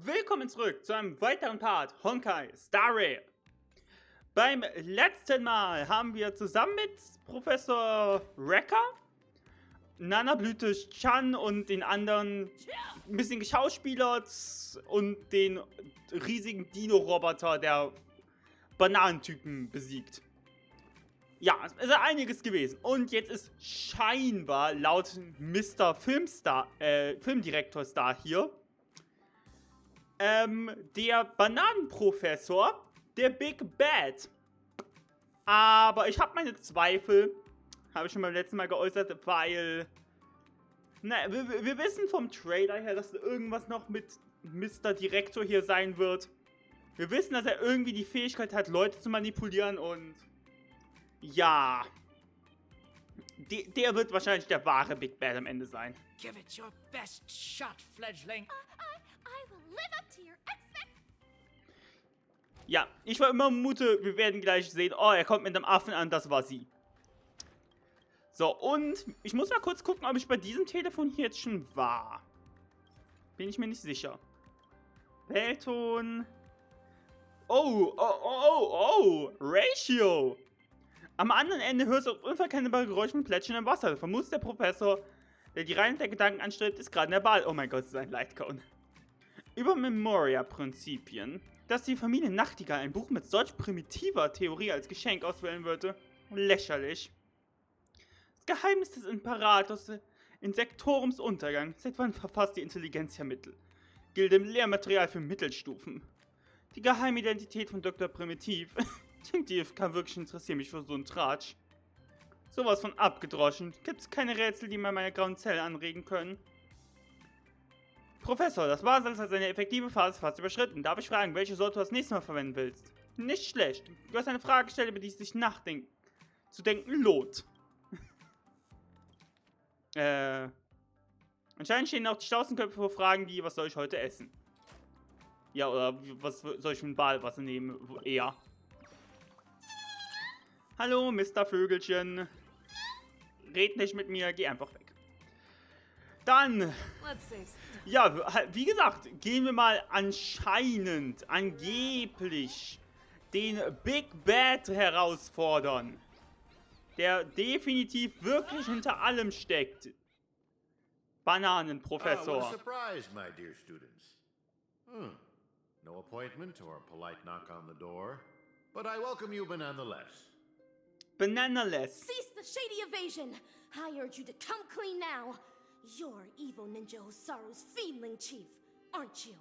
Willkommen zurück zu einem weiteren Part Honkai Story. Beim letzten Mal haben wir zusammen mit Professor Wrecker, Nana-Blüte Chan und den anderen ein bisschen geschauspielert und den riesigen Dino-Roboter der Bananentypen besiegt. Ja, es ist einiges gewesen. Und jetzt ist scheinbar laut Mr. Filmdirektor Star hier, der Bananenprofessor, der Big Bad. Aber ich habe meine Zweifel, habe ich schon beim letzten Mal geäußert, weil, naja, wir wissen vom Trailer her, dass irgendwas noch mit Mr. Direktor hier sein wird. Wir wissen, dass er irgendwie die Fähigkeit hat, Leute zu manipulieren und ja, der wird wahrscheinlich der wahre Big Bad am Ende sein. Give it your best shot, fledgling. I will live up to your Ja, ich vermute, wir werden gleich sehen, oh, er kommt mit einem Affen an, das war sie. So, und ich muss mal kurz gucken, ob ich bei diesem Telefon hier jetzt schon war. Bin ich mir nicht sicher. Weltton. Oh, Ratio. Am anderen Ende hörst du auf unverkennbare Geräusche mit Plätschern im Wasser. Vermutest der Professor, der die Reihe der Gedanken anstrebt, ist gerade in der Ball. Oh mein Gott, das ist ein Lightcone. Über Memoria-Prinzipien, dass die Familie Nachtigall ein Buch mit solch primitiver Theorie als Geschenk auswählen würde. Lächerlich. Das Geheimnis des Imperators in Sektorums Untergang. Seit wann verfasst die Intelligenz Mittel? Gilt im Lehrmaterial für Mittelstufen. Die Geheimidentität von Dr. Primitiv. Die kann wirklich interessieren mich für so einen Tratsch. Sowas von abgedroschen. Gibt es keine Rätsel, die mir meine grauen Zellen anregen können? Professor, das Wahnsinniger hat seine effektive Phase fast überschritten. Darf ich fragen, welche Sorte du das nächste Mal verwenden willst? Nicht schlecht. Du hast eine Frage gestellt, über die es sich zu denken lohnt. Anscheinend stehen auch die Stausenköpfe vor Fragen wie, was soll ich heute essen? Ja, oder was soll ich für ein Badewasser nehmen? Eher. Hallo, Mr. Vögelchen. Red nicht mit mir, geh einfach weg. Dann, ja, wie gesagt, gehen wir mal angeblich, den Big Bad herausfordern. Der definitiv wirklich hinter allem steckt. Bananenprofessor. What a surprise, my dear students. No appointment or polite knock on the door, but I welcome you nonetheless. Bananaless. Cease the shady evasion. I urge you to come clean now. You're evil Ninja Osaru's fiendling chief, aren't you?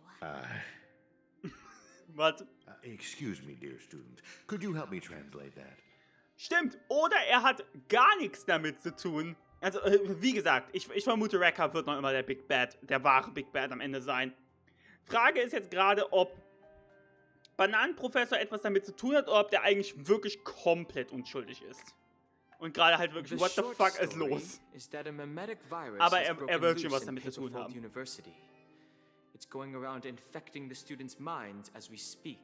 Was? Excuse me, dear student. Could you help me translate that? Stimmt, oder er hat gar nichts damit zu tun. Also, wie gesagt, ich vermute, Wrecker wird noch immer der Big Bad, der wahre Big Bad am Ende sein. Frage ist jetzt gerade, ob Bananenprofessor etwas damit zu tun hat, oder ob der eigentlich wirklich komplett unschuldig ist. Und gerade halt wirklich, what the fuck ist los? Aber er wird schon was damit zu tun haben. It's going around infecting the students' minds as we speak.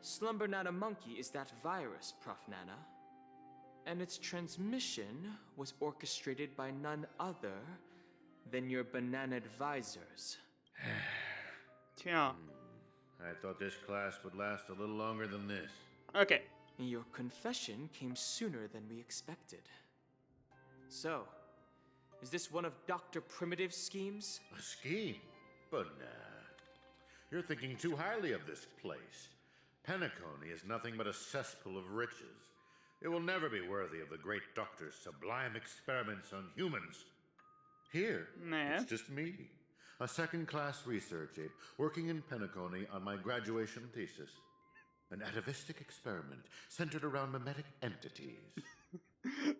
Slumber Nana Monkey is that virus, Prof. Nana. And its transmission was orchestrated by none other than your banana advisors. Tja. I thought this class would last a little longer than this. Okay. Your confession came sooner than we expected. So, is this one of Dr. Primitive's schemes? A scheme? But nah. You're thinking too highly of this place. Penacony is nothing but a cesspool of riches. It will never be worthy of the great doctor's sublime experiments on humans. Here, it's just me. A second-class research ape working in Penacony on my graduation thesis. An atavistic experiment centered around mimetic entities.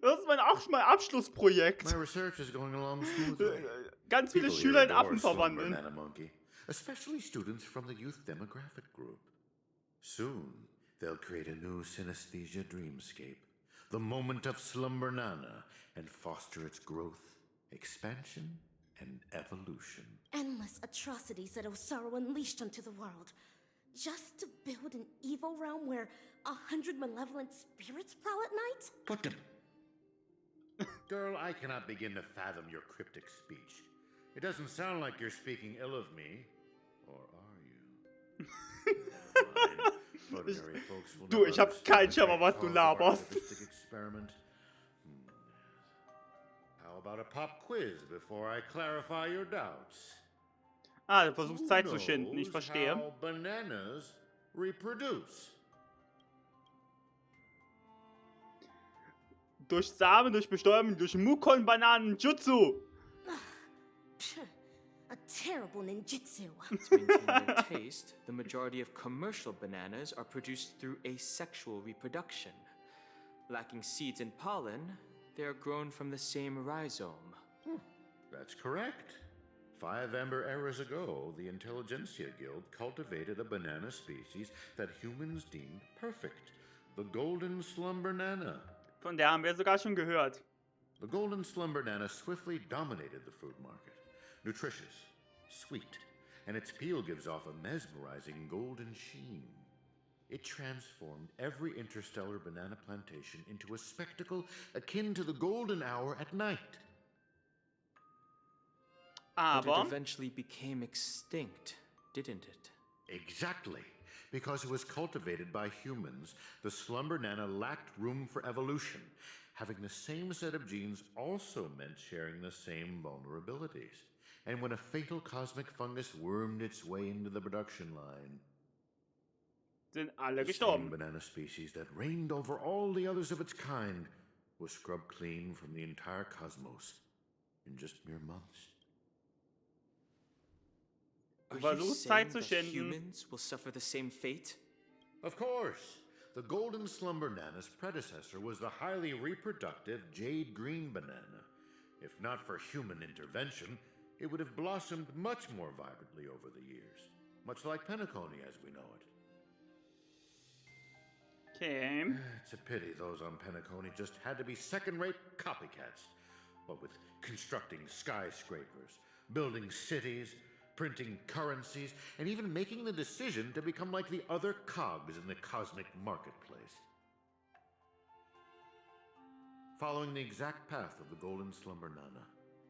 Das ist mein Abschlussprojekt. My research is going along smoothly. Ganz viele Schüler in Affen verwandeln. Banana Monkey, especially students from the youth demographic group. Soon, they'll create a new synesthesia dreamscape, the moment of Slumber Nana, and foster its growth, expansion, and evolution. Endless atrocities that Osaru unleashed onto the world. Just to build an evil realm where 100 malevolent spirits prowl at night? What the... Girl, I cannot begin to fathom your cryptic speech. It doesn't sound like you're speaking ill of me. Or are ordinary folks will Du, never ich hab keinen understand the Schimmer, was great du cause of our laberst. artistic experiment. How about a pop quiz before I clarify your doubts? Ah, du versuchst Who Zeit zu schinden, ich knows verstehe. how bananas reproduce? Durch Samen, durch Bestäubung, durch Mukon, Bananen, Jutsu. Psh, a terrible ninjutsu. To maintain their taste, the majority of commercial bananas are produced through asexual reproduction. Lacking seeds and pollen, they are grown from the same rhizome. That's correct. 5 amber eras ago, the Intelligentsia Guild cultivated a banana species that humans deemed perfect. The Golden Slumbanana. Von der haben wir sogar schon gehört. The Golden Slumbanana swiftly dominated the food market. Nutritious, sweet, and its peel gives off a mesmerizing golden sheen. It transformed every interstellar banana plantation into a spectacle akin to the golden hour at night. But Aber it eventually became extinct, didn't it? Exactly. Because it was cultivated by humans, the Slumbanana lacked room for evolution. Having the same set of genes also meant sharing the same vulnerabilities. And when a fatal cosmic fungus wormed its way into the production line, sind alle the same gestorben. banana species that reigned over all the others of its kind was scrubbed clean from the entire cosmos in just mere months. Are you versuchst saying Zeit zu that schinden. humans will suffer the same fate? Of course. The Golden Slumbanana's predecessor was the highly reproductive jade green banana. If not for human intervention, it would have blossomed much more vibrantly over the years, much like Penacony as we know it. Okay. It's a pity those on Penacony just had to be second-rate copycats. What with constructing skyscrapers, building cities, printing currencies, and even making the decision to become like the other cogs in the cosmic marketplace. Following the exact path of the Golden Slumbanana,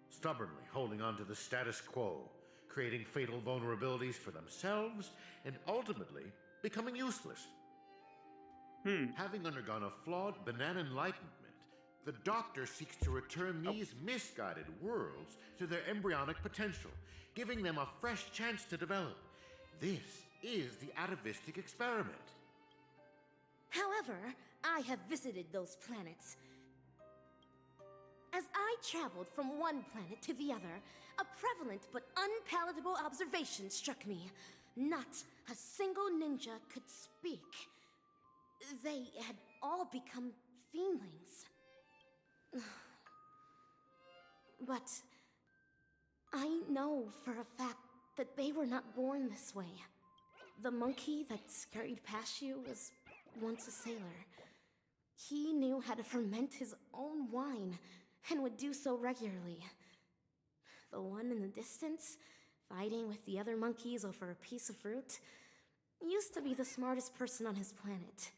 stubbornly holding on to the status quo, creating fatal vulnerabilities for themselves, and ultimately becoming useless. Having undergone a flawed banana enlightenment, the Doctor seeks to return these misguided worlds to their embryonic potential, giving them a fresh chance to develop. This is the atavistic experiment. However, I have visited those planets. As I traveled from one planet to the other, a prevalent but unpalatable observation struck me. Not a single ninja could speak. They had all become fiendlings. But I know for a fact that they were not born this way. The monkey that scurried past you was once a sailor. He knew how to ferment his own wine and would do so regularly. The one in the distance, fighting with the other monkeys over a piece of fruit, used to be the smartest person on his planet,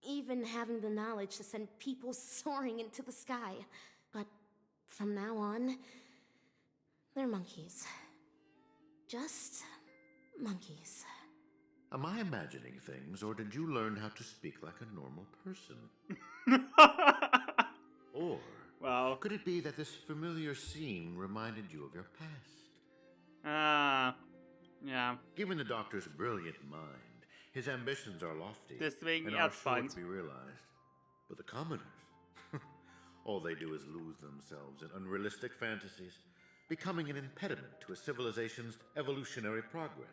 even having the knowledge to send people soaring into the sky. But from now on, they're monkeys. Just monkeys. Am I imagining things, or did you learn how to speak like a normal person? Or Wow. could it be that this familiar scene reminded you of your past? Ah. Ja. Given the Doctor's brilliant mind, his ambitions are lofty Deswegen and are sure Erzfeind. to be realized. But the commoners, all they do is lose themselves in unrealistic fantasies, becoming an impediment to a civilization's evolutionary progress.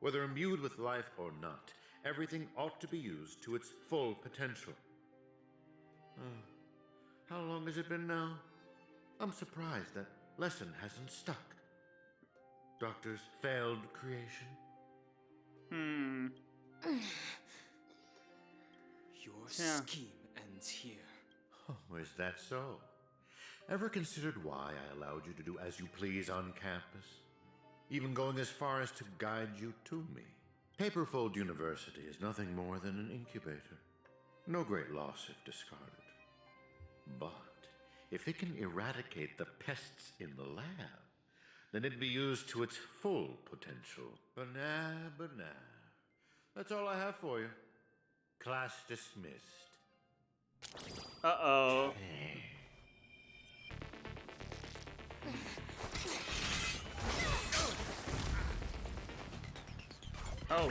Whether imbued with life or not, everything ought to be used to its full potential. How long has it been now? I'm surprised that lesson hasn't stuck. Doctor's failed creation? Your Yeah. scheme ends here. Oh, is that so? Ever considered why I allowed you to do as you please on campus? Even going as far as to guide you to me? Paperfold University is nothing more than an incubator. No great loss if discarded. But if it can eradicate the pests in the lab, then it'd be used to its full potential. But nah. That's all I have for you. Class dismissed. Uh-oh. Oh.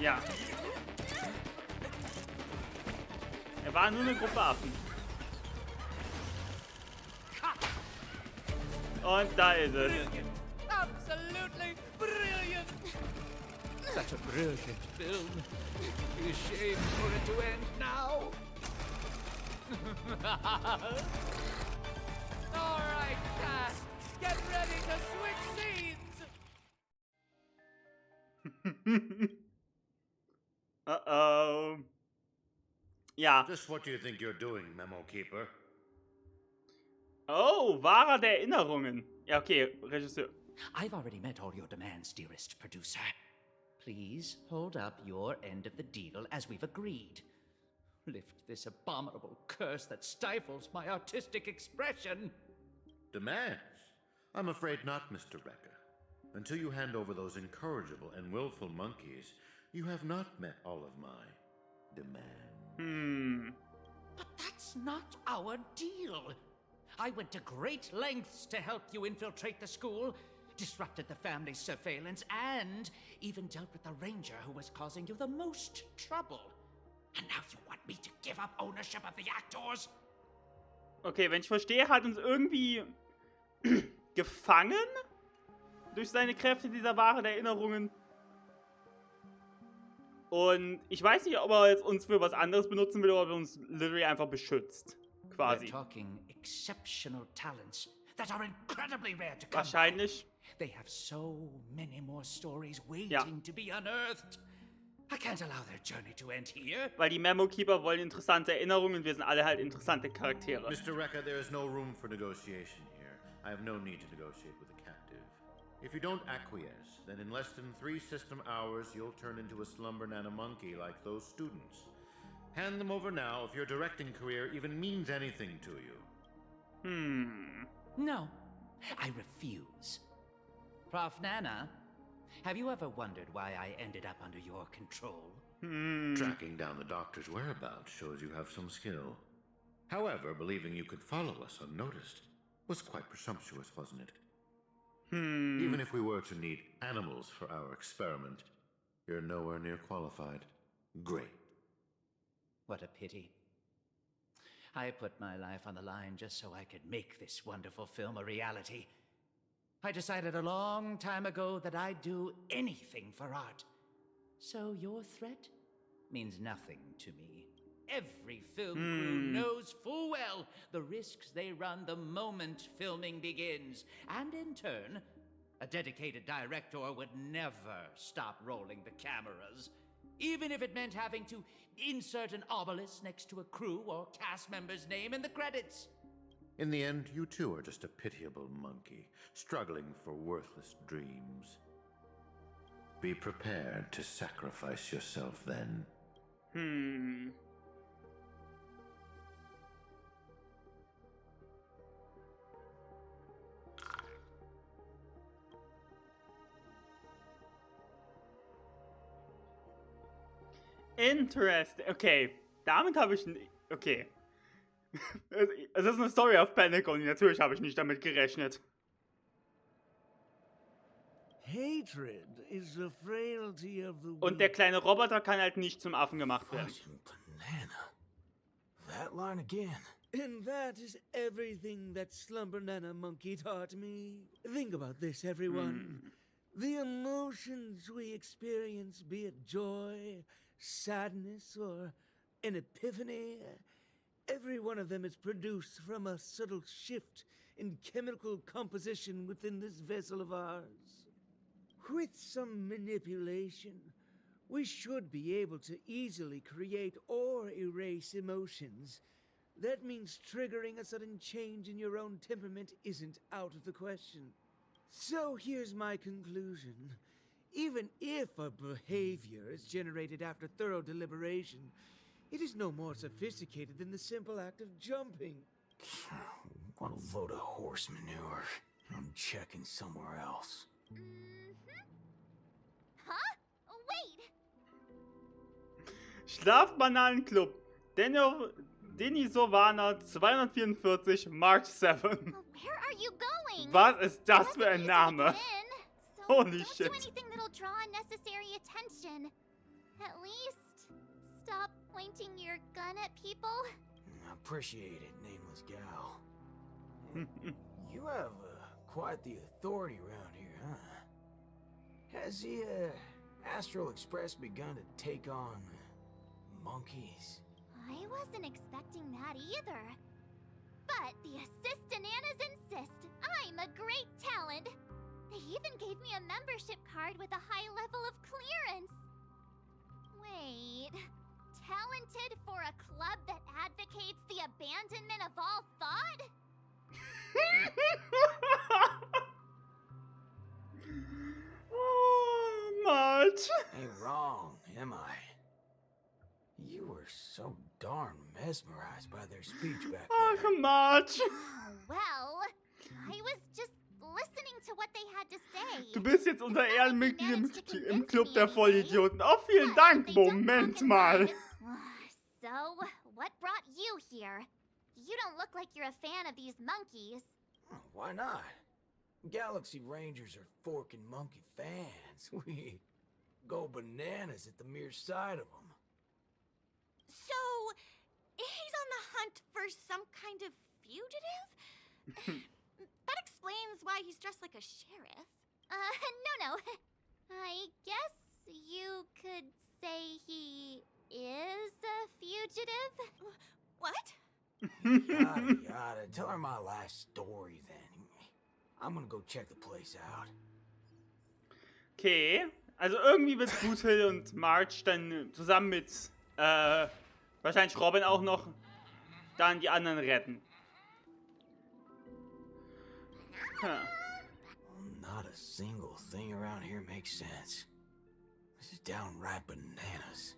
Ja. Er war nur eine Gruppe Affen. Und da ist es. Absolutely brilliant! Such a brilliant film. Be ashamed for it to end now. All right, cast, get ready to switch scenes. Uh-oh. Ja. Just what do you think you're doing, Memo Keeper? Oh, Wahrer der Erinnerungen. Ja, okay, Regisseur. I've already met all your demands, dearest producer. Please hold up your end of the deal as we've agreed. Lift this abominable curse that stifles my artistic expression. Demands? I'm afraid not, Mr. Becker. Until you hand over those incorrigible and willful monkeys, you have not met all of my demands. But that's not our deal. I went to great lengths to help you infiltrate the school, disrupted the family's surveillance, and even dealt with the ranger who was causing you the most trouble. And now you want me to give up ownership of the actors? Okay, wenn ich verstehe, hat uns irgendwie gefangen durch seine Kräfte, dieser Wahre der Erinnerungen. Und ich weiß nicht, ob er jetzt uns für was anderes benutzen will oder ob er uns literally einfach beschützt. Quasi. We're talking exceptional talents that are incredibly rare to come Wahrscheinlich. by. They have so many more stories waiting to be unearthed. I can't allow their journey to end here. Weil die Memo Keeper wollen interessante Erinnerungen, wir sind alle halt interessante Charaktere. Mr. Rekka, there is no room for negotiation here. I have no need to negotiate with a captive. If you don't acquiesce, then in less than 3 system hours, you'll turn into a slumber nana monkey like those students. Hand them over now if your directing career even means anything to you. No, I refuse. Prof. Nana, have you ever wondered why I ended up under your control? Tracking down the doctor's whereabouts shows you have some skill. However, believing you could follow us unnoticed was quite presumptuous, wasn't it? Even if we were to need animals for our experiment, you're nowhere near qualified. Great. What a pity. I put my life on the line just so I could make this wonderful film a reality. I decided a long time ago that I'd do anything for art. So your threat means nothing to me. Every film crew knows full well the risks they run the moment filming begins. And in turn, a dedicated director would never stop rolling the cameras. Even if it meant having to insert an obelisk next to a crew or cast member's name in the credits. In the end, you too are just a pitiable monkey, struggling for worthless dreams. Be prepared to sacrifice yourself then. Interesting. Okay, damit habe ich... Okay. Es ist eine Story auf Panic und natürlich habe ich nicht damit gerechnet. Hatred is the frailty of the Und der kleine Roboter kann halt nicht zum Affen gemacht werden. Fucking banana. That line again. And that is everything that Slumber Nana Monkey taught me. Think about this, everyone. The emotions we experience, be it joy, sadness, or an epiphany, every one of them is produced from a subtle shift in chemical composition within this vessel of ours. With some manipulation, we should be able to easily create or erase emotions. That means triggering a sudden change in your own temperament isn't out of the question. So here's my conclusion. Even if a behavior is generated after thorough deliberation, it is no more sophisticated than the simple act of jumping. What a load of horse manure. I'm checking somewhere else. Huh? Wait! Schlafbananenclub. Denisovaner 244 March 7. Where are you going? Was ist das Wasn't für ein easy to Name? get in, so Holy don't shit. do anything that'll draw unnecessary attention. At least stop pointing your gun at people. I appreciate it, nameless gal. You have quite the authority around here, huh? Has the Astral Express begun to take on monkeys? I wasn't expecting that either. But the assistananas insist I'm a great talent. They even gave me a membership card with a high level of clearance. Wait, talented for a club that advocates the abandonment of all thought? Oh, March. Ain't wrong, am I? You were so darn mesmerized by their speech back Ach, there. March. Well, I was just listening to what they had to say. Du bist jetzt unser Ehrenmitglied im Club der Vollidioten. Oh, vielen Dank. Moment mal. So, what brought you here? You don't look like you're a fan of these monkeys. Why not? Galaxy Rangers are forking monkey fans. We go bananas at the mere sight of them. So, he's on the hunt for some kind of fugitive? That explains why he's dressed like a sheriff. No. I guess you could say he is a fugitive. What? Yada yada. Tell her my last story then. I'm gonna go check the place out. Okay, also irgendwie wird Boothill und March dann zusammen mit wahrscheinlich Robin auch noch dann die anderen retten. Huh. Not a single thing around here makes sense. This is downright bananas.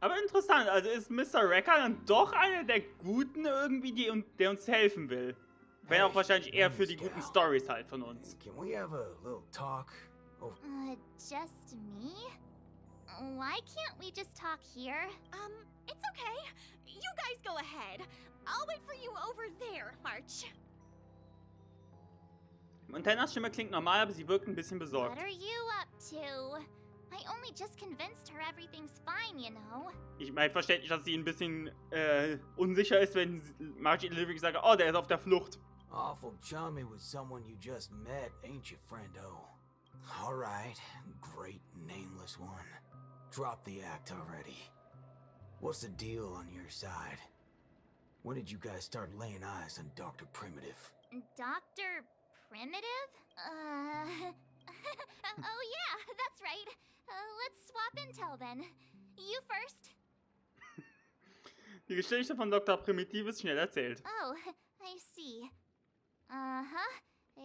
Aber interessant, also ist Mr. Wrecker dann doch einer der Guten irgendwie, der uns helfen will. Wenn auch wahrscheinlich eher für die guten Stories halt von uns. Can we have a little talk? Oh, Just me? Why can't we just talk here? It's okay. You guys go ahead. I'll wait for you over there, March. Montanas Stimme klingt normal, aber sie wirkt ein bisschen besorgt. What are you up to? I only just convinced her everything's fine, you know. Ich meine, verständlich, dass sie ein bisschen unsicher ist, wenn March Lyric sagt, oh, der ist auf der Flucht. awful chummy with someone you just met, ain't you, friendo? Alright, great nameless one. Drop the act already. What's the deal on your side? When did you guys start laying eyes on Dr. Primitive? Dr. Primitive? Oh yeah, that's right. Let's swap intel then. You first. Die Geschichte von Dr. Primitiv ist schnell erzählt. Oh, I see.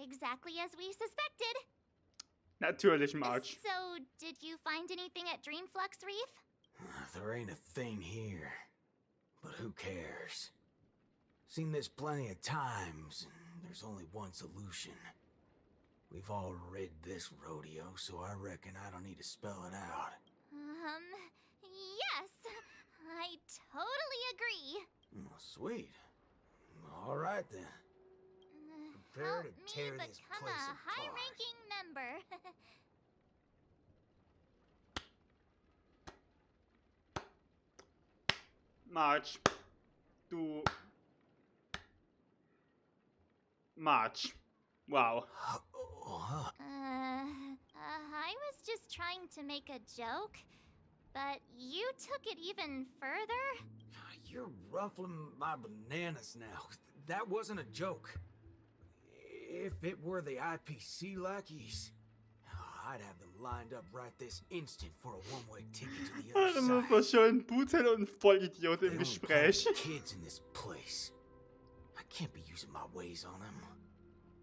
Exactly as we suspected. Natürlich, March. So, did you find anything at Dreamflux Reef? There ain't a thing here. But who cares? Seen this plenty of times, and there's only one solution. We've all rid this rodeo, so I reckon I don't need to spell it out. Yes. I totally agree. Oh, sweet. All right then. Prepare Help to me tear this become place a apart. high-ranking member. March. Du. March. Wow. I was just trying to make a joke, but you took it even further. You're ruffling my bananas now. That wasn't a joke. If it were the IPC lackeys, I'd have them lined up right this instant for a one-way ticket to the other Das side. ist doch schön. Boothill und ein Vollidiot They im only Gespräch. plant kids in this place. I can't be using my ways on them.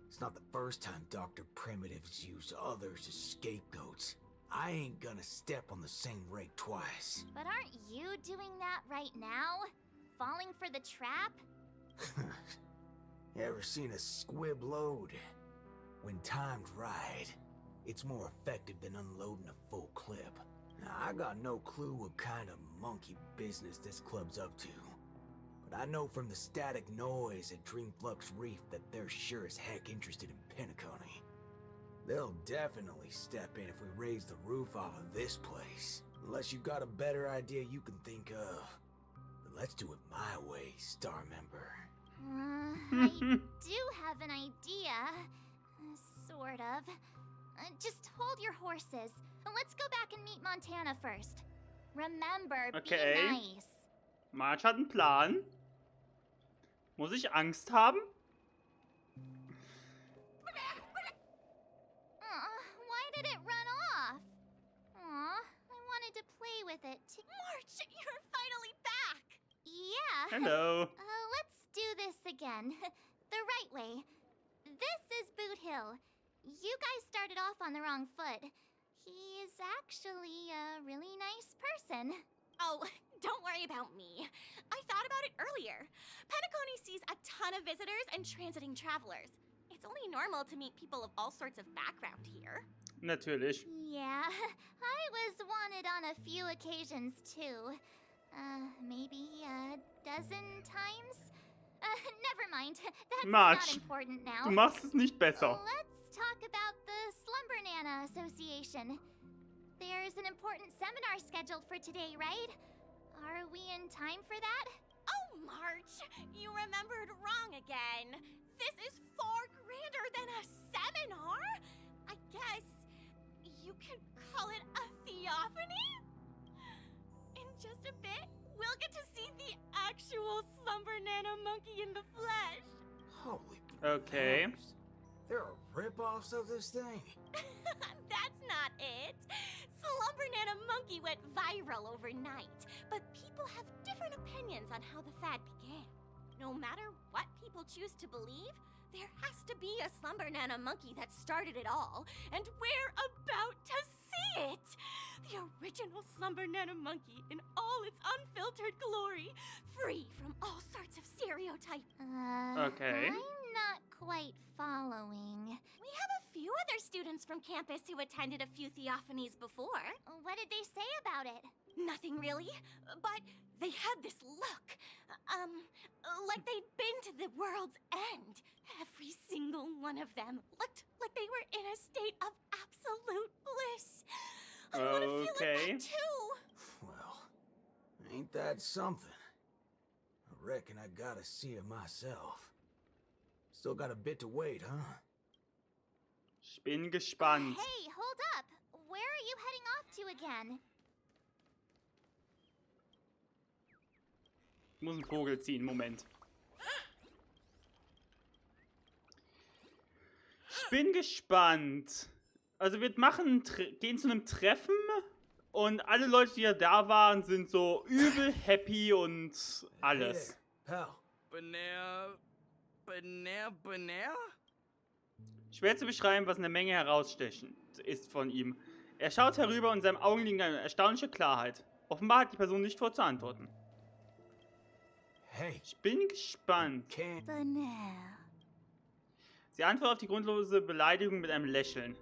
It's not the first time Dr. Primitive's used others as scapegoats. I ain't gonna step on the same rake twice. But aren't you doing that right now? Falling for the trap? Ever seen a squib load? When timed right, it's more effective than unloading a full clip. Now, I got no clue what kind of monkey business this club's up to. But I know from the static noise at Dreamflux Reef that they're sure as heck interested in Penacony. They'll definitely step in if we raise the roof off of this place. Unless you've got a better idea you can think of. But let's do it my way, Star Member. I do have an idea. Sort of. Just hold your horses. Let's go back and meet Montana first. Remember, Okay. be nice. Marge hat einen Plan. Muss ich Angst haben? Why did it run off? Aw, I wanted to play with it. March, you're finally back! Yeah. Hello. Let's do this again. The right way. This is Boothill. You guys started off on the wrong foot. He's actually a really nice person. Oh, don't worry about me. I thought about it earlier. Penacony sees a ton of visitors and transiting travelers. It's only normal to meet people of all sorts of background here. Natürlich. Yeah, I was wanted on a few occasions too. Maybe a dozen times? Never mind. That's Marge, not important now. Du machst es nicht besser. Let's talk about the Slumber Nana Association. There's an important seminar scheduled for today, right? Are we in time for that? Oh, March, you remembered wrong again. This is far grander than a seminar. I guess you could call it a theophany? In just a bit, we'll get to see the actual Slumber Nana monkey in the flesh. Holy Okay. bananas. There are rip-offs of this thing. That's not it. Slumber Nana monkey went viral overnight, but people have different opinions on how the fad began. No matter what people choose to believe, there has to be a Slumber Nana monkey that started it all, and we're about to see it! The original Slumber Nana monkey in all its unfiltered glory, free from all sorts of stereotypes. Okay. I'm not quite following. We have a few other students from campus who attended a few theophanies before. What did they say about it? Nothing really, but they had this look. Like they'd been to the world's end. Every single one of them looked like they were in a state of absolute bliss. I want to feel Okay. like that too. Well, ain't that something? I reckon I gotta see it myself. Still got a bit to wait, huh? Ich bin gespannt. Hey, hold up. Where are you heading off to again? Ich muss einen Vogel ziehen, Moment. Ich bin gespannt. Also wir gehen zu einem Treffen und alle Leute, die ja da waren, sind so übel happy und alles. Hey, pal. Banär? Schwer zu beschreiben, was eine Menge herausstechend ist von ihm. Er schaut herüber und in seinen Augen liegt eine erstaunliche Klarheit. Offenbar hat die Person nicht vor zu antworten. Hey, Ich bin gespannt. can't. Banal. Sie antwortet auf die grundlose Beleidigung mit einem Lächeln.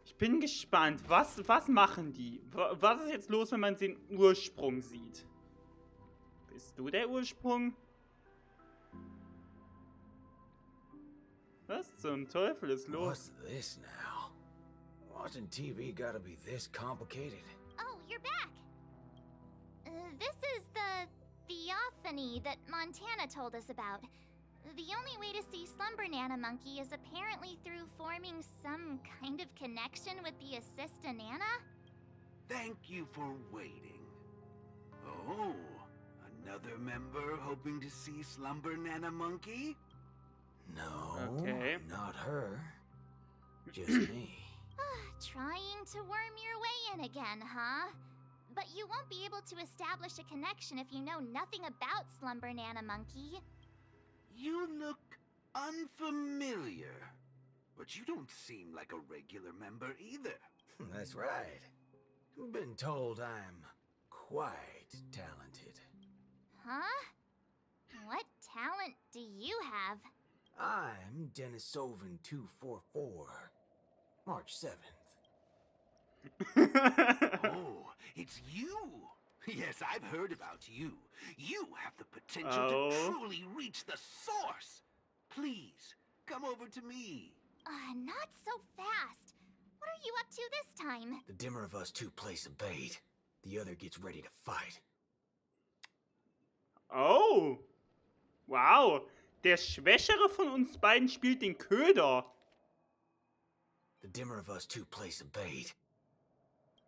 Ich bin gespannt. Was machen die? Was ist jetzt los, wenn man den Ursprung sieht? Bist du der Ursprung? Was zum Teufel ist los? What's this now? Watching TV gotta be this complicated? Oh, you're back. This is the theophany that Montana told us about. The only way to see Slumber Nana Monkey is apparently through forming some kind of connection with the Assista Nana? Thank you for waiting. Oh, another member hoping to see Slumber Nana Monkey? No, Okay. not her. Just me. Trying to worm your way in again, huh? But you won't be able to establish a connection if you know nothing about Slumber Nana Monkey. You look unfamiliar, but you don't seem like a regular member either. That's right. Been told I'm quite talented. Huh? What talent do you have? I'm Denisovan 244. March 7th. Oh, it's you! Yes, I've heard about you. You have the potential to truly reach the source. Please, come over to me. Not so fast. What are you up to this time? The dimmer of us two plays a bait. The other gets ready to fight. Oh. Wow. Der Schwächere von uns beiden spielt den Köder. The dimmer of us two plays a bait.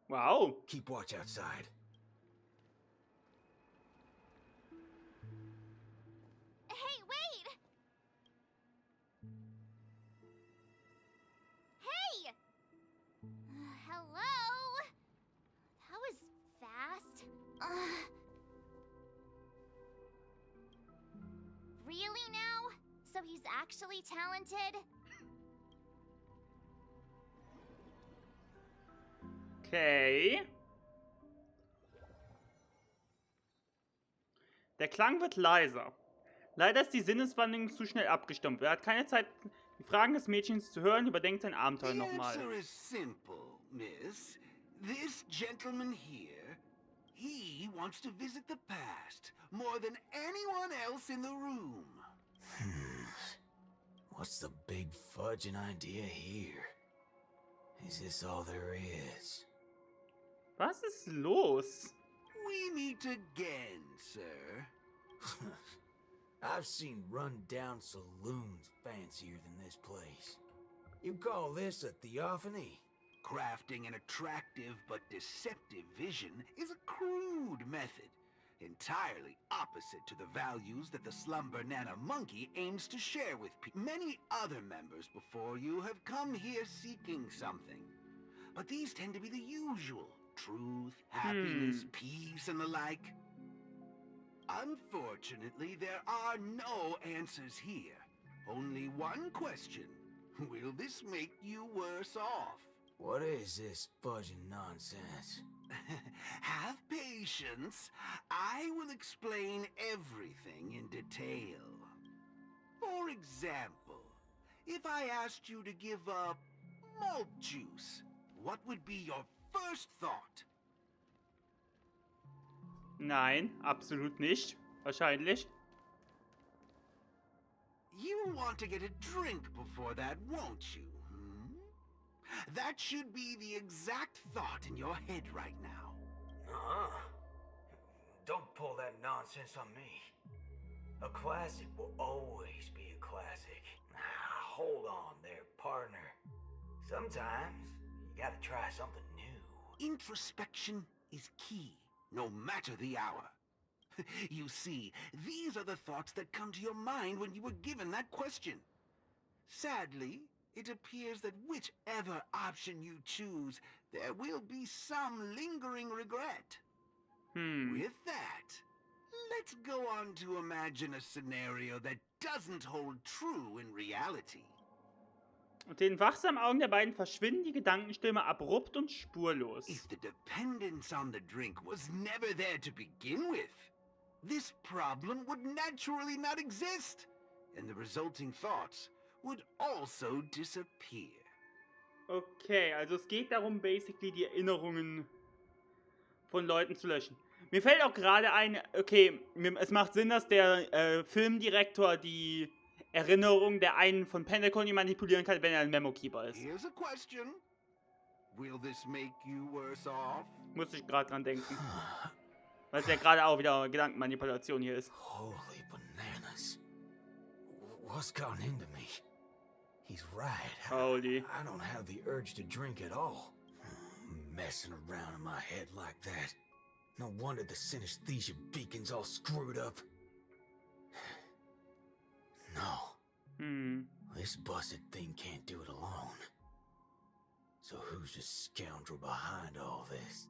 Wow. Keep watch outside. Hey, wait! Hey! Hello? That was fast. Really now? So he's actually talented? Okay. Der Klang wird leiser. Leider ist die Sinneswandlung zu schnell abgestumpft. Er hat keine Zeit, die Fragen des Mädchens zu hören, überdenkt sein Abenteuer The nochmal. answer is simple, miss. This gentleman here, he wants to visit the past more than anyone else in the room. What's the big fudging idea here? Is this all there is? Was ist los? We meet again, sir. I've seen run-down saloons fancier than this place. You call this a theophany? Crafting an attractive but deceptive vision is a crude method, entirely opposite to the values that the Slumber Nana Monkey aims to share with people. Many other members before you have come here seeking something, but these tend to be the usual: truth, happiness, peace, and the like. Unfortunately, there are no answers here. Only one question. Will this make you worse off? What is this fudging nonsense? Have patience. I will explain everything in detail. For example, if I asked you to give up malt juice, what would be your first thought? Nein, absolut nicht. Wahrscheinlich. You want to get a drink before that, won't you? That should be the exact thought in your head right now. Don't pull that nonsense on me. A classic will always be a classic. Hold on there, partner. Sometimes you gotta try something new. Introspection is key, no matter the hour. You see, these are the thoughts that come to your mind when you were given that question. Sadly, it appears that whichever option you choose, there will be some lingering regret. With that, let's go on to imagine a scenario that doesn't hold true in reality. Und den wachsamen Augen der beiden verschwinden die Gedankenstürme abrupt und spurlos. If the dependence on the drink was never there to begin with, this problem would naturally not exist, and the resulting thoughts would also disappear. Okay, also es geht darum, basically die Erinnerungen von Leuten zu löschen. Mir fällt auch gerade ein, okay, es macht Sinn, dass der Filmdirektor die Erinnerung der einen von Pentacon manipulieren kann, wenn er ein Memo-Keeper ist. Here's a question. Will this make you worse off? Muss ich gerade dran denken. Weil es ja gerade auch wieder Gedankenmanipulation hier ist. Holy bananas. What's gone into me? He's right. Holy. I don't have the urge to drink at all. Messing around in my head like that. No wonder the synesthesia beacon's all screwed up. No. This busted thing can't do it alone. So who's the scoundrel behind all this?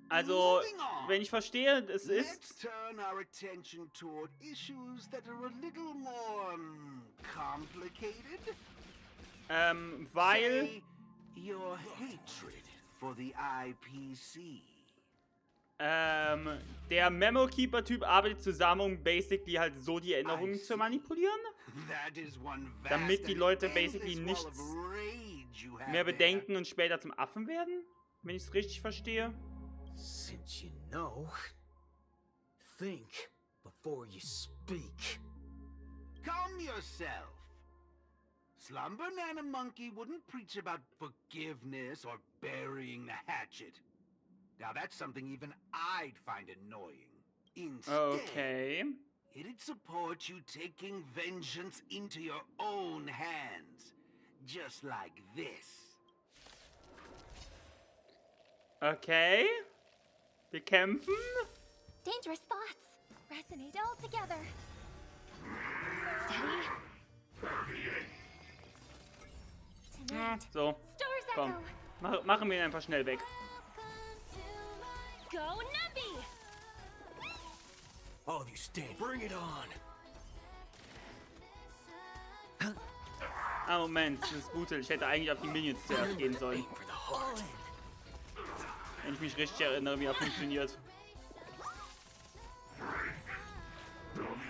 Also, wenn ich verstehe, es Let's ist... turn our attention toward issues that are a little more complicated. Weil... Say your hatred for the IPC. Der Memo-Keeper-Typ arbeitet zusammen, um basically halt so die Erinnerungen zu manipulieren. Damit die Leute basically nichts mehr bedenken und später zum Affen werden. Wenn ich es richtig verstehe. Since you know, think before you speak. Calm yourself. Slumber Nana Monkey wouldn't preach about forgiveness or burying the hatchet. Now that's something even I'd find annoying. Instead, Okay. it'd support you taking vengeance into your own hands. Just like this. Okay. Wir kämpfen. Dangerous thoughts resonate all together. Steady. So. Stars Komm. echo. Machen wir ihn einfach schnell weg. Go Nubby! All of you stand. Bring it on. Ah, Moment. Das ist Boothill. Ich hätte eigentlich auf die Minions zuerst gehen sollen. Aim for the heart. Wenn ich mich richtig erinnere, wie er funktioniert.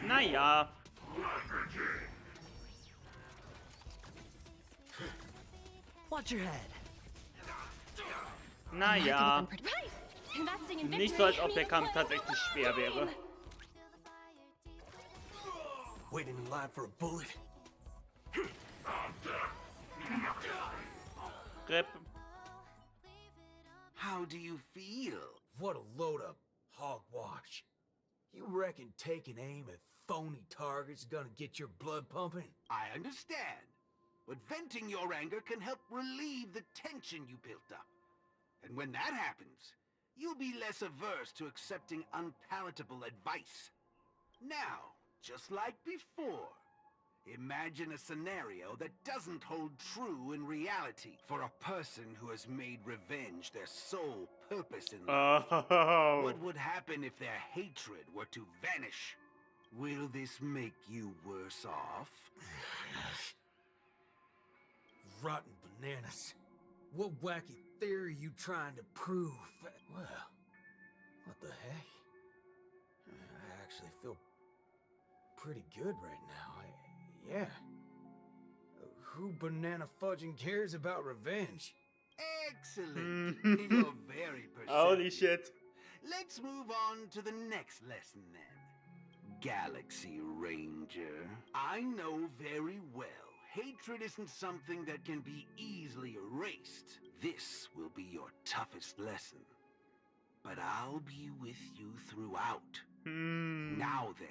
Naja. Watch your head. Naja. Right! Investing in Nicht so, als ob der Kampf tatsächlich schwer wäre. Waiting in line for a bullet. Rip. How do you feel? What a load of hogwash. You reckon taking aim at phony targets is gonna get your blood pumping? I understand. But venting your anger can help relieve the tension you built up. And when that happens, you'll be less averse to accepting unpalatable advice. Now, just like before, imagine a scenario that doesn't hold true in reality for a person who has made revenge their sole purpose in life. Oh. What would happen if their hatred were to vanish? Will this make you worse off? Rotten bananas. What wacky theory you trying to prove? Well, what the heck? I actually feel pretty good right now. Yeah. Who banana fudging cares about revenge? Excellent. You're very perceptive. Holy shit. Let's move on to the next lesson then. Galaxy Ranger. I know very well hatred isn't something that can be easily erased. This will be your toughest lesson. But I'll be with you throughout. Now then.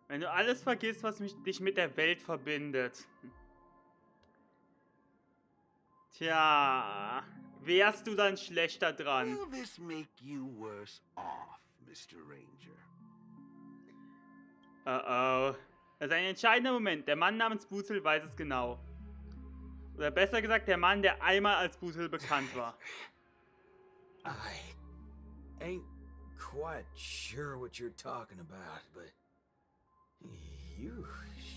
Wenn du alles vergisst, was dich mit der Welt verbindet. Tja, wärst du dann schlechter dran? Will this make you worse off, Mr. Ranger? Oh. Das ist ein entscheidender Moment. Der Mann namens Boothill weiß es genau. Oder besser gesagt, der Mann, der einmal als Boothill bekannt war. I ain't quite sure what you're talking about, but you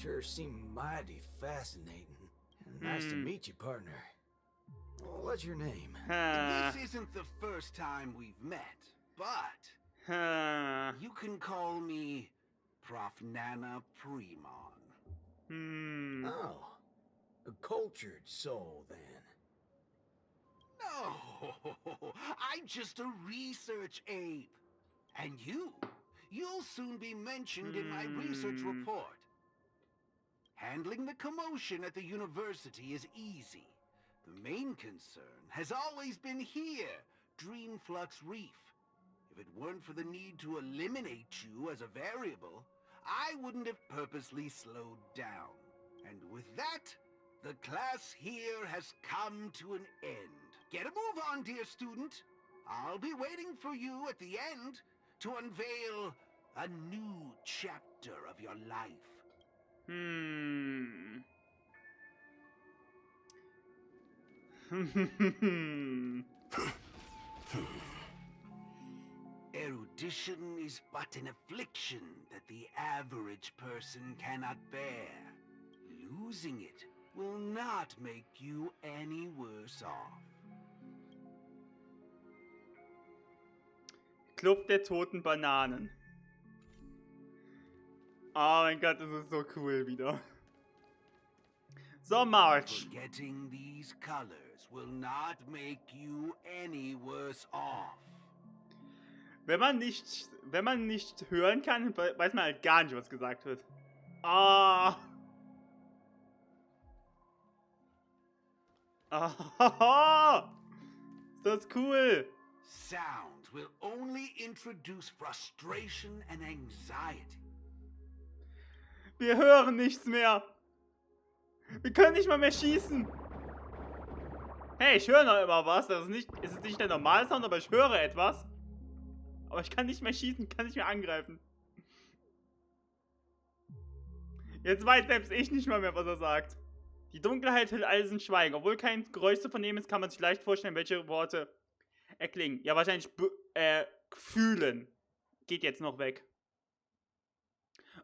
sure seem mighty fascinating. Nice to meet you, partner. What's your name? This isn't the first time we've met, but you can call me Prof. Nana Premon. Oh, a cultured soul, then. No, I'm just a research ape. And you'll soon be mentioned in my research report. Handling the commotion at the university is easy. The main concern has always been here, Dreamflux Reef. If it weren't for the need to eliminate you as a variable, I wouldn't have purposely slowed down. And with that, the class here has come to an end. Get a move on, dear student. I'll be waiting for you at the end to unveil a new chapter of your life. Erudition is but an affliction that the average person cannot bear. Losing it will not make you any worse off. Club der toten Bananen. Oh mein Gott, das ist so cool wieder. So, March. Forgetting these colors will not make you any worse off. Wenn man nicht hören kann, weiß man halt gar nicht, was gesagt wird. Ah. Ah. Ist das cool. Sounds will only introduce frustration and anxiety. Wir hören nichts mehr. Wir können nicht mal mehr schießen. Hey, ich höre noch immer was. Das ist nicht der normale Sound, aber ich höre etwas. Aber ich kann nicht mehr schießen, kann nicht mehr angreifen. Jetzt weiß selbst ich nicht mal mehr, was er sagt. Die Dunkelheit hält alles in Schweigen. Obwohl kein Geräusch zu vernehmen ist, kann man sich leicht vorstellen, welche Worte erklingen. Ja, wahrscheinlich fühlen. Geht jetzt noch weg.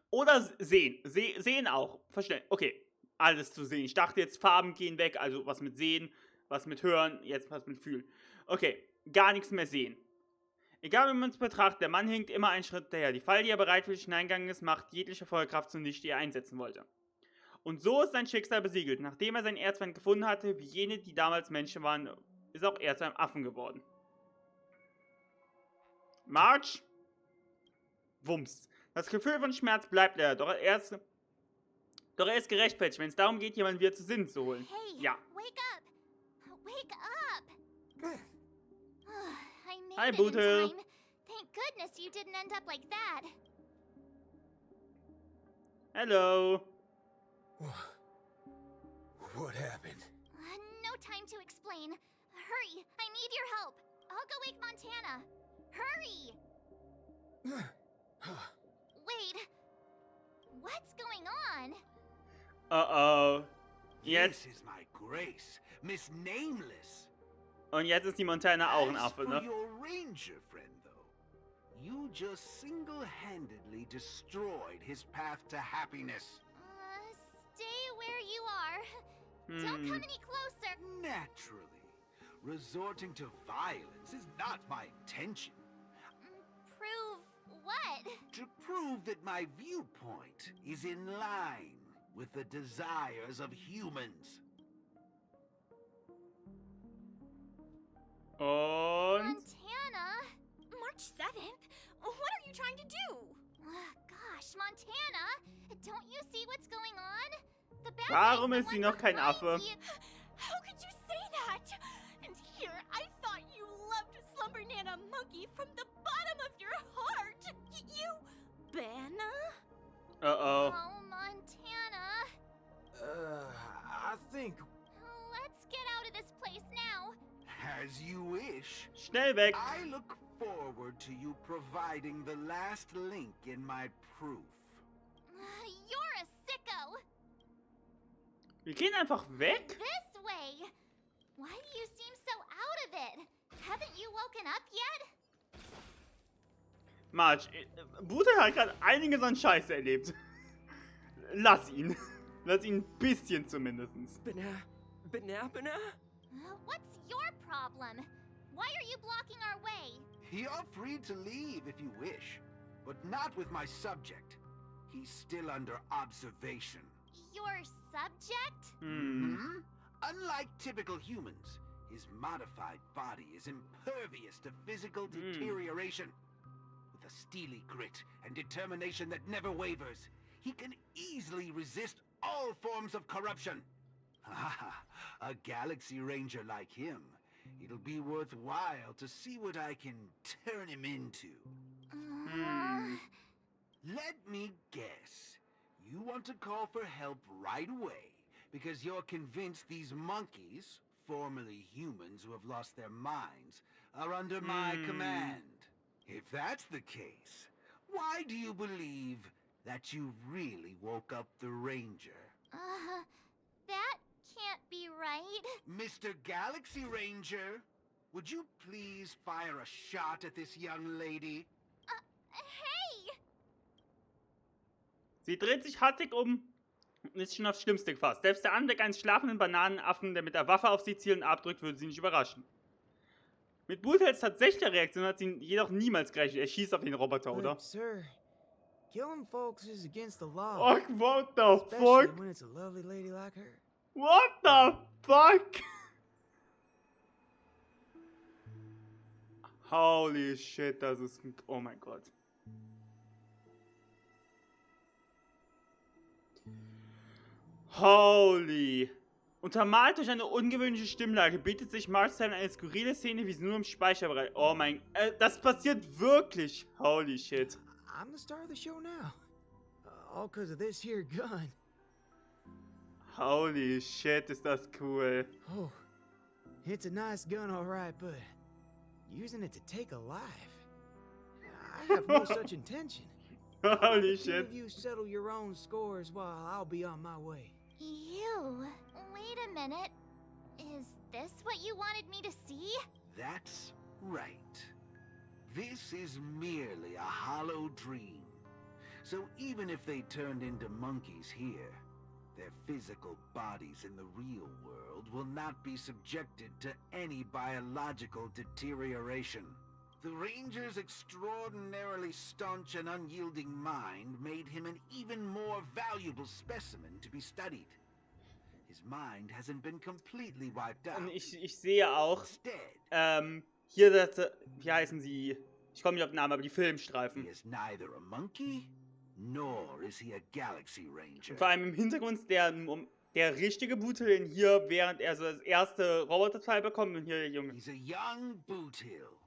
Oder sehen. Sehen auch. Verstehen. Okay, alles zu sehen. Ich dachte jetzt, Farben gehen weg. Also was mit Sehen, was mit Hören, jetzt was mit Fühlen. Okay, gar nichts mehr sehen. Egal wie man es betrachtet, der Mann hinkt immer einen Schritt hinterher. Die Falle, die er bereitwillig hineingegangen ist, macht jegliche Feuerkraft zunichte, die er einsetzen wollte. Und so ist sein Schicksal besiegelt. Nachdem er seinen Erzfeind gefunden hatte, wie jene, die damals Menschen waren, ist auch er zu einem Affen geworden. March. Wumms. Das Gefühl von Schmerz bleibt leider, doch er ist gerechtfertigt, wenn es darum geht, jemanden wieder zu Sinnen zu holen. Hey, ja. Wake up! Wake up! I made Hi, it Boothill. in time. Thank goodness you didn't end up like that. Hello. What happened? No time to explain. Hurry, I need your help. I'll go wake Montana. Hurry! Wait. What's going on? Uh-oh. Jetzt. This is my Grace, Miss Nameless. Und jetzt ist die Montana auch ein As Affe, for ne? your ranger friend, though, you just single-handedly destroyed his path to happiness. Stay where you are. Don't come any closer. Naturally, resorting to violence is not my intention. Prove what? To prove that my viewpoint is in line with the desires of humans. Und? Montana? March 7th? What are you trying to do? Gosh, Montana, don't you see what's going on? The bad Warum guys, ist the sie one noch kein behind Affe? you- How could you say that? And here, I thought you loved Slumber Nana Monkey from the bottom of your heart. You... Banna? Uh-oh. Oh, Montana. I think... Let's get out of this place now. As you wish. Schnell weg. I look forward to you providing the last link in my proof. You're a sicko. Wir gehen einfach weg? This way. Why do you seem so out of it? Haven't you woken up yet? March, Boothill hat gerade einiges an Scheiße erlebt. Lass ihn. Lass ihn ein bisschen zumindest. Banana? What's your problem? Why are you blocking our way? You're free to leave if you wish, but not with my subject. He's still under observation. Your subject? Unlike typical humans, his modified body is impervious to physical deterioration. With a steely grit and determination that never wavers, he can easily resist all forms of corruption. A Galaxy Ranger like him, it'll be worthwhile to see what I can turn him into. Let me guess. You want to call for help right away because you're convinced these monkeys, formerly humans who have lost their minds, are under my command. If that's the case, why do you believe that you really woke up the Ranger? That can't be right. Mr. Galaxy Ranger, would you please fire a shot at this young lady? Hey! Sie dreht sich hastig um und ist schon aufs Schlimmste gefasst. Selbst der Anblick eines schlafenden Bananenaffen, der mit der Waffe auf sie zielend abdrückt, würde sie nicht überraschen. Mit Boothills tatsächlicher Reaktion hat sie ihn jedoch niemals gerechnet. Er schießt auf den Roboter, oder? But, sir, killing folks is against the law. Oh, what the Especially fuck? when it's a lovely lady like her. What the fuck? Holy shit, das ist... Oh mein Gott. Holy. Untermalt durch eine ungewöhnliche Stimmlage bietet sich Marcel eine skurrile Szene wie sie nur im Speicherbereich. Oh mein... das passiert wirklich. Holy shit. I'm the star of the show now. All because of this here gun. Holy shit, ist das cool. Oh, it's a nice gun, all right, but using it to take a life? I have no such intention. Holy Two shit. of you settle your own scores while I'll be on my way. You? Wait a minute. Is this what you wanted me to see? That's right. This is merely a hollow dream. So even if they turned into monkeys here, their physical bodies in the real world will not be subjected to any biological deterioration. The Ranger's extraordinarily staunch and unyielding mind made him an even more valuable specimen to be studied. His mind hasn't been completely wiped out. Und ich sehe auch, Instead, hier das, wie heißen sie? Ich komme nicht auf den Namen, aber die he Filmstreifen. is neither a monkey, nor is he a Galaxy Ranger. Vor allem im Hintergrund der richtige Boothill hier, während er so das erste Roboterteil bekommt und hier der Junge. He's a young Boothill,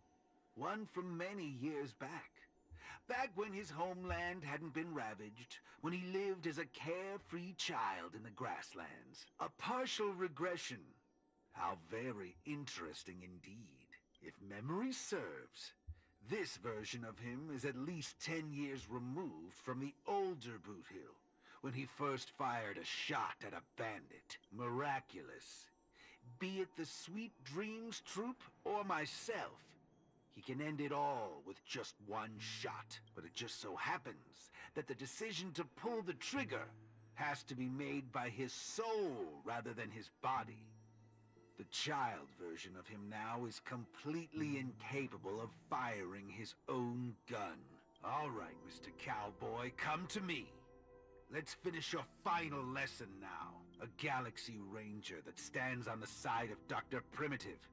one from many years back. Back when his homeland hadn't been ravaged, when he lived as a carefree child in the grasslands. A partial regression. How very interesting indeed. If memory serves, this version of him is at least 10 years removed from the older Boothill, when he first fired a shot at a bandit. Miraculous. Be it the Sweet Dreams Troop or myself, he can end it all with just one shot. But it just so happens that the decision to pull the trigger has to be made by his soul rather than his body. The child version of him now is completely incapable of firing his own gun. All right, Mr. Cowboy, come to me. Let's finish your final lesson now. A Galaxy Ranger that stands on the side of Dr. Primitive.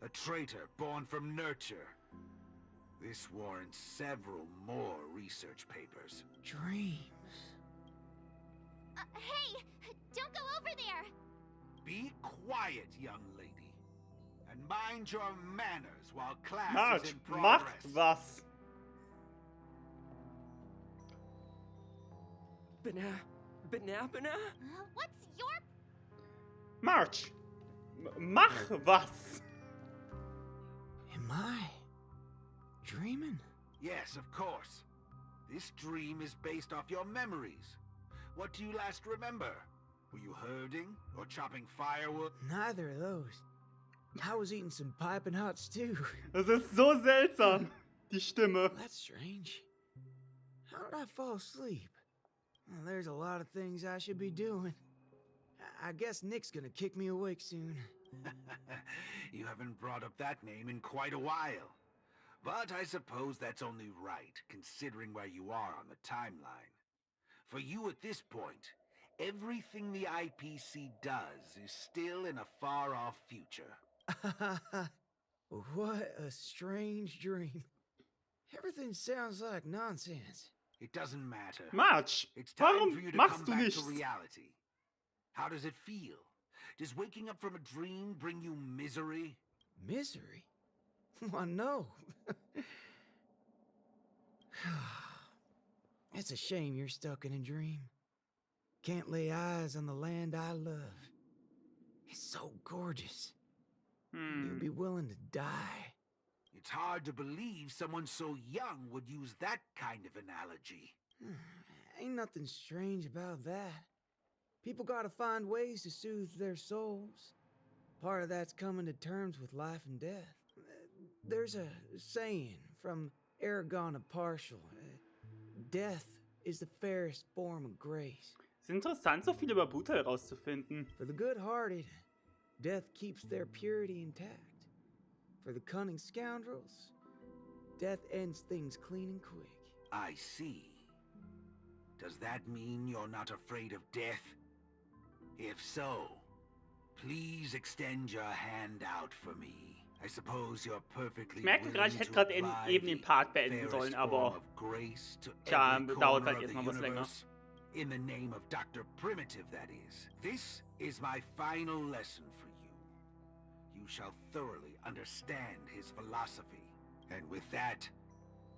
A traitor born from nurture. This warrants several more research papers. Dreams. Hey! Don't go over there! Be quiet, young lady. And mind your manners while class March, is in mach progress. was. Banana? What's your... March, mach was. Am I dreaming? Yes, of course. This dream is based off your memories. What do you last remember? Were you herding or chopping firewood? Neither of those. I was eating some piping hot stew. Das ist so seltsam, die Stimme. That's strange. How did I fall asleep? Well, there's a lot of things I should be doing. I guess Nick's gonna kick me awake soon. You haven't brought up that name in quite a while. But I suppose that's only right, considering where you are on the timeline. For you at this point, everything the IPC does is still in a far-off future. What a strange dream. Everything sounds like nonsense. It doesn't matter. March, It's time warum for you to machst come du back nichts? to reality. How does it feel? Does waking up from a dream bring you misery? Misery? Why, no. It's a shame you're stuck in a dream. Can't lay eyes on the land I love. It's so gorgeous. You'd be willing to die. It's hard to believe someone so young would use that kind of analogy. Ain't nothing strange about that. People gotta find ways to soothe their souls. Part of that's coming to terms with life and death. There's a saying from Aragon of Partial. Death is the fairest form of grace. Es ist interessant, so viel über Boothill rauszufinden. For the good-hearted, death keeps their purity intact. For the cunning scoundrels, death ends things clean and quick. I see. Does that mean you're not afraid of death? If so, please extend your hand out for me. I suppose you're perfectly Ich merke gerade, ich hätte gerade eben den Part beenden sollen, aber tja, dauert halt jetzt noch was länger. In the name of Dr. Primitive, that is. This is my final lesson for you. You shall thoroughly understand his philosophy. And with that,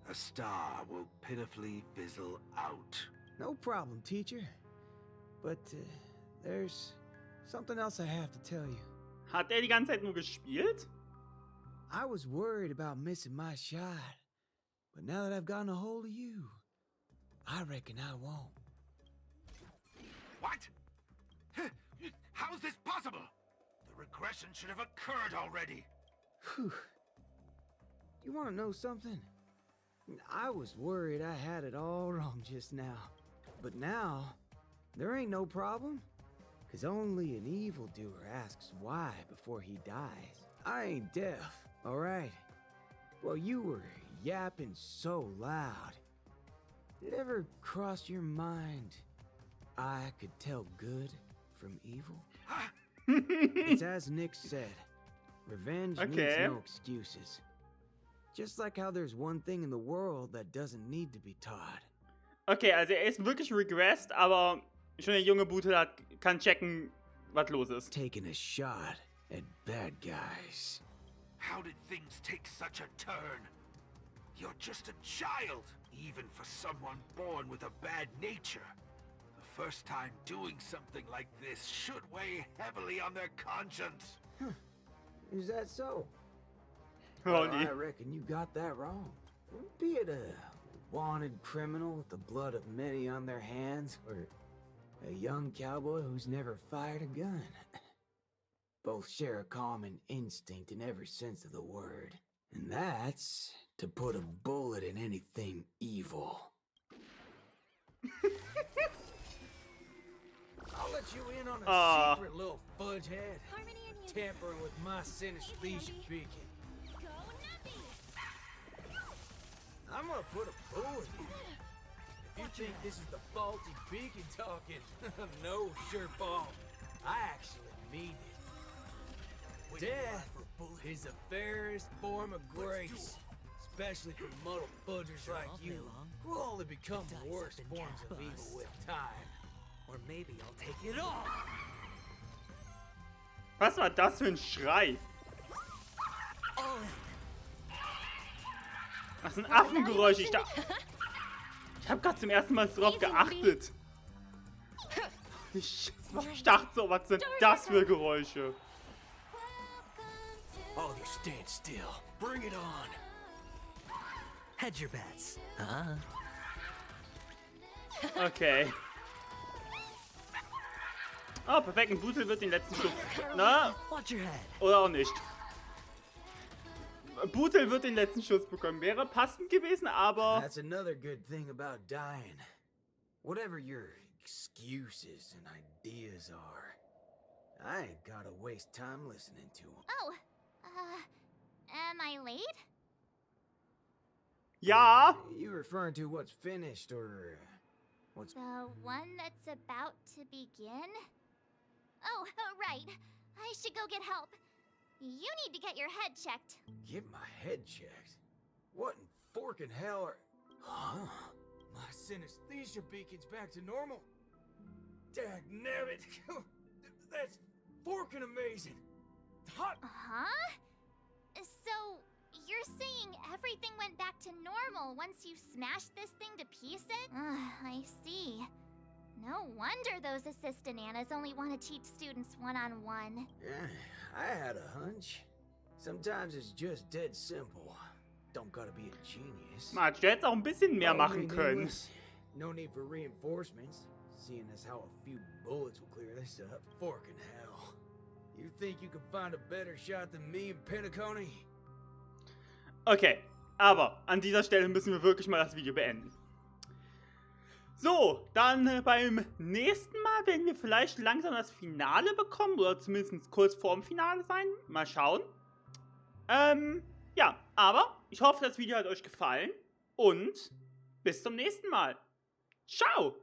a star will pitifully fizzle out. No problem, teacher. But there's something else I have to tell you. Hat die ganze Zeit nur gespielt? I was worried about missing my shot. But now that I've gotten a hold of you, I reckon I won't. What? How is this possible? The regression should have occurred already. Whew. You want to know something? I was worried I had it all wrong just now. But now, there ain't no problem. Because only an evildoer asks why before he dies. I ain't deaf, alright? Well, you were yapping so loud. Did it ever cross your mind I could tell good from evil? It's as Nick said. Revenge needs no excuses. Just like how there's one thing in the world that doesn't need to be taught. Okay, also ist wirklich regressed, aber schon der junge Boothill kann checken, was los ist. Taking a shot at bad guys. How did things take such a turn? You're just a child, even for someone born with a bad nature. The first time doing something like this should weigh heavily on their conscience. Is that so? Well, I reckon you got that wrong. Be it a wanted criminal with the blood of many on their hands, or a young cowboy who's never fired a gun. Both share a common instinct in every sense of the word. And that's to put a bullet in anything evil. I'll let you in on a secret, little fudgehead. Tampering with my synesthesia beacon. I'm gonna put a bullet in you. If you think this is the faulty beacon talking, no, Sherpa. I actually mean it. Death is the fairest form of grace, especially for muddled fudgers like you, who will only become the worst forms of evil with time. Or maybe I'll take it all. Was war das für ein Schrei? Das sind Affengeräusche. Ich habe gerade zum ersten Mal drauf geachtet. Ich dachte so, was sind das für Geräusche? All you stand still. Bring it on. Hedge your bets. Okay. Oh, perfekt. Ein Boothill wird den letzten Schuss. Na? Oder auch nicht. Boothill wird den letzten Schuss bekommen. Wäre passend gewesen, aber... That's another good thing about dying. Whatever your excuses and ideas are, I ain't gotta waste time listening to them. Oh, am I late? Ja. You referring to what's finished or what's... The one that's about to begin? Oh, right. I should go get help. You need to get your head checked. Get my head checked? What in forkin' hell are... Huh? My synesthesia beacon's back to normal. Dagnabbit. That's forkin' amazing. Hot. Huh? So, you're saying everything went back to normal once you smashed this thing to pieces? I see. No wonder those assistant Annas only want to teach students one-on-one. Yeah, I had a hunch. Sometimes it's just dead simple. Don't gotta be a genius. Man hätte jetzt auch ein bisschen mehr machen können. No need for reinforcements, seeing as how a few bullets will clear this up. Forkin' hell. You think you can find a better shot than me and Pentaconi? Okay, aber an dieser Stelle müssen wir wirklich mal das Video beenden. So, dann beim nächsten Mal werden wir vielleicht langsam das Finale bekommen oder zumindest kurz vorm Finale sein. Mal schauen. Ja, aber ich hoffe, das Video hat euch gefallen und bis zum nächsten Mal. Ciao!